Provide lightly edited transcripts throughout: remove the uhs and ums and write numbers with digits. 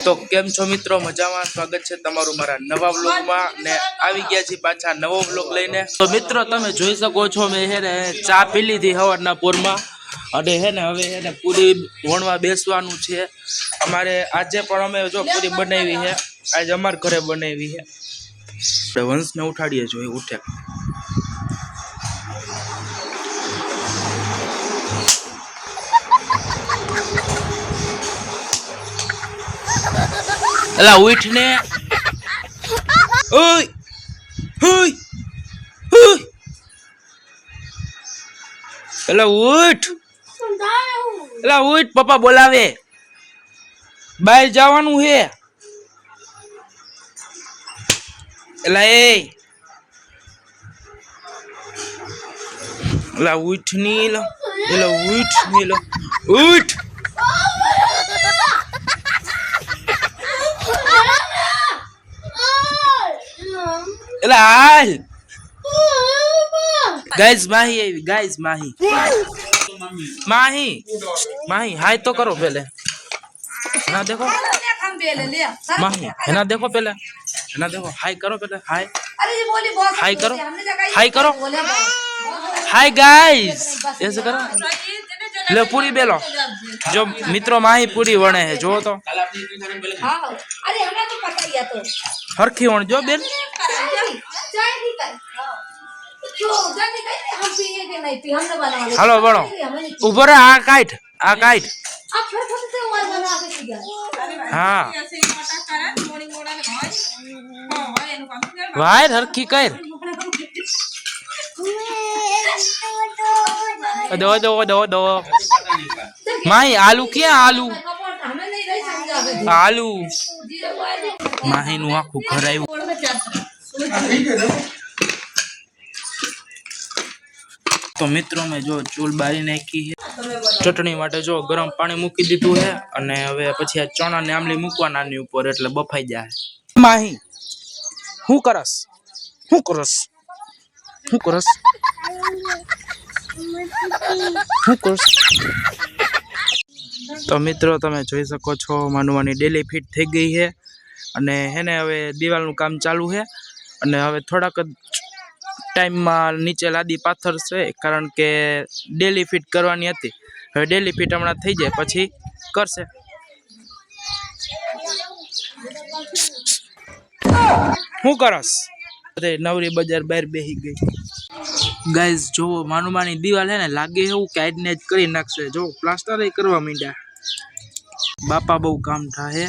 તો કેમ છો મિત્રો, મજામાં? સ્વાગત છે તમારું મારા નવા વ્લોગમાં ને આવી ગયા છે પાછા નવો વ્લોગ લઈને। તો મિત્રો તમે જોઈ શકો છો મેં હે ને ચા પી લીધી સવારના પોરમાં અને હે ને હવે હે ને પૂરી વણવા બેસવાનું છે અમારે। આજે પણ અમે જો પૂરી બનાવી છે, આજે અમાર ઘરે બનાવી છે। વંશને ઉઠાડીએ જો એ ઉઠે। એલા ઉઠ ને, ઓય ઓય ઓય, એલા ઉઠ, એલા ઉઠ, પપ્પા બોલાવે, બહાર જવાનું હે। એલા એલા ઉઠ ની, એલા ઉઠ ની, ઉઠ। એલા હાલ ગાઈસ, માહી આવી, ગાઈસ માહી, માહી माही हाय तो करो पहले, ना देखो माही है ना, देखो पहले है ना, देखो हाय करो पहले, हाय हाय करो, हाय करो, हाय गाइस, ऐसे करो। ले पूरी बेलो जो मित्रों माही पूरी वणे है जो तो हरखी वण जो बेन। हेलो बड़ो ऊपर आ काट, आ काट, हाँ वायर हरखी कर दो दो दो दो माही आलू क्या, आलू आलू माही नु आखू घर आयु। तो मित्रों में जो चूल बारी नाखी है, चटनी माटे जो गरम पानी मूकी दीधुं है अने हवे पछी आ चना ने आमली मूकवाना आनी उपर એટલે બફાઈ જાય। માહી હું કરસ, હું કરસ, હું કરસ, હું કરસ। तो मित्रों તમે જોઈ શકો છો માનવાની ડેલી ફિટ થઈ ગઈ છે અને હેને હવે દિવાલનું કામ ચાલુ છે અને હવે થોડાક टाइम में नीचे लादी पाथर से कारण के डेली फिट करवानी हती। हवे डेली फिट हमणा थई जाय पछी करशे। हूँ करस अरे नवरी बजार बाहर बेही गई। गाइस जो मानुमानी दीवाल है ने लागे एवं के आज ने करी नाखशे, जो प्लास्टर ही करवा मींड्या। बापा बहु काम थाहे,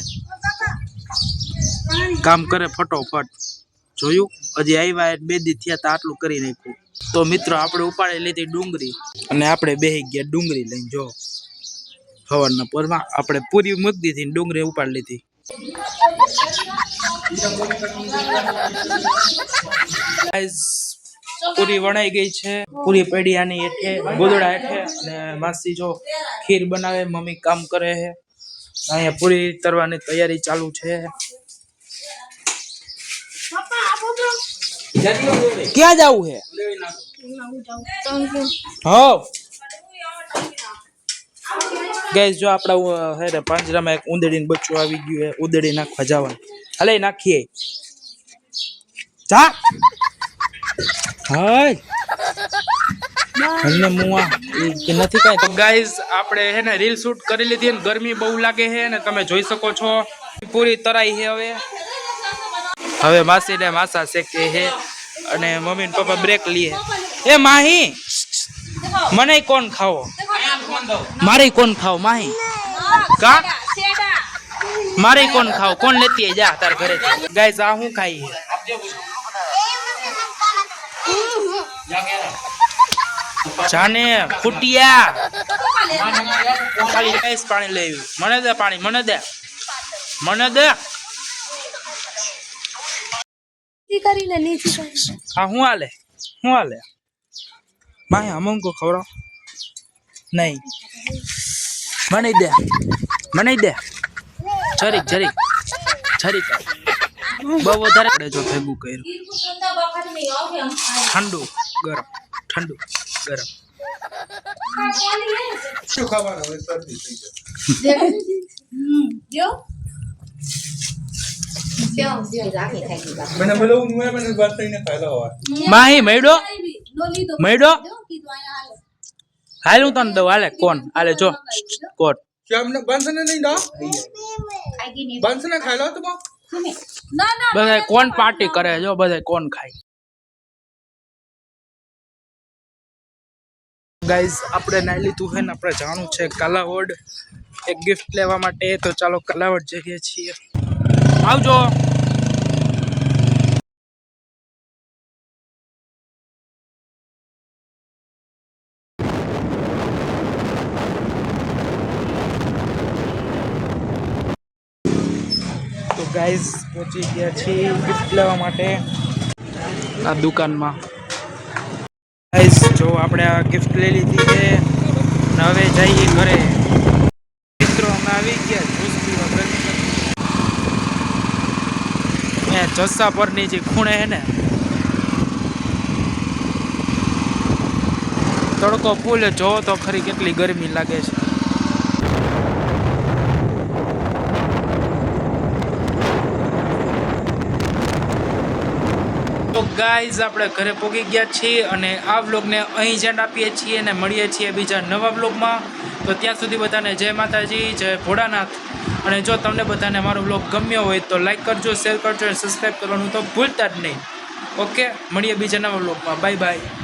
काम करे फटोफट। જોયું હજી આવ્યા 2 દી થયા તો આટલું કરી નાખ્યું। તો મિત્રો આપણે ઉપાડી લીધી ડુંગળી અને આપણે બેહી ગયા ડુંગળી લઈને। જો સવારના પોરમાં આપણે પૂરી મૂકી દીધી ને ડુંગળી ઉપાડી લીધી। ગાઈસ પૂરી વણાઈ ગઈ છે, પૂરી પડી આની હેઠે ગોદડા હેઠે અને માસી જો ખીર બનાવે, મમ્મી કામ કરે છે, અહીંયા પૂરી તરવાની તૈયારી ચાલુ છે। क्या जाऊ है? हाँ गाइस जो आपड़ा है रे પાંજરા માં એક ઉંદડીનું બચ્ચું આવી ગયું है, ઉંદડી નાખવા જવાનું। હલે નાખીએ જા હાય हमने मुआ કે નથી કાઈ। તો ગાइस આપણે હે ને રીલ શૂટ કરી લીધી અને ગરમી બહુ લાગે છે ને તમે જોઈ શકો છો પૂરી તરાઈ છે। હવે માસી ને માસા શેકે છે અને મમ્મી ને પપ્પા બ્રેક લીએ। ए माही मने कौन खाओ, मारे कौन खाओ माही का, मारे कौन खाओ, कौन लेती है जा तार घरे। गाइस आ हूं खाई है जाने फुटिया खाली गाइस पानी ले मने दे, पानी मने दे, मने दे કરીને નીચે આ હું હાલે, હું હાલે માહી અમંકો ખવરો નહીં મને દે, મને દે જરીક જરીક જરીક બહુ વધારે જો ભેગું કર્યું ઠંડુ ગરમ, ઠંડુ ગરમ શું ખાવાનું હોય શરદી થઈ જાય। જો માહી મેડો મેડો હાલ હું તને દઉં હાલે કોણ હાલે જો કોણ બધા કોણ પાર્ટી કરે જો બધા કોણ ખાય ગાઈઝ આપણે નાઈ લીધું છે ને આપણે જાણું છે કાલાવડ એક ગિફ્ટ લેવા માટે તો ચાલો કાલાવડ જઈએ છીએ આવજો તો ગાઈઝ પહોંચી ગયા છીએ ગિફ્ટ લેવા માટે આ દુકાનમાં ગાઈઝ જો આપણે આ ગિફ્ટ લઈ લીધી છે અને હવે જઈએ ઘરે મિત્રો અમે આવી ગયા જ્યુસ પીવા જસ્સા પરની જે ખૂણે છે ને તડકો ફૂલ જોવો તો ખરી કેટલી ગરમી લાગે છે તો ગાઈઝ આપણે ઘરે પહોંચી ગયા છીએ અને આ વ્લોગને અહીં જ એન્ડ આપીએ છીએ અને મળીએ છીએ બીજા નવા વ્લોગમાં તો ત્યાં સુધી બધાને જય માતાજી જય ભોળાનાથ અને જો તમને બધાને મારો વ્લોગ ગમ્યો હોય તો લાઈક કરજો શેર કરજો અને સબસ્ક્રાઈબ કરવાનું તો ભૂલતા જ નહીં ઓકે મળીએ બીજા નવા વ્લોગમાં બાય બાય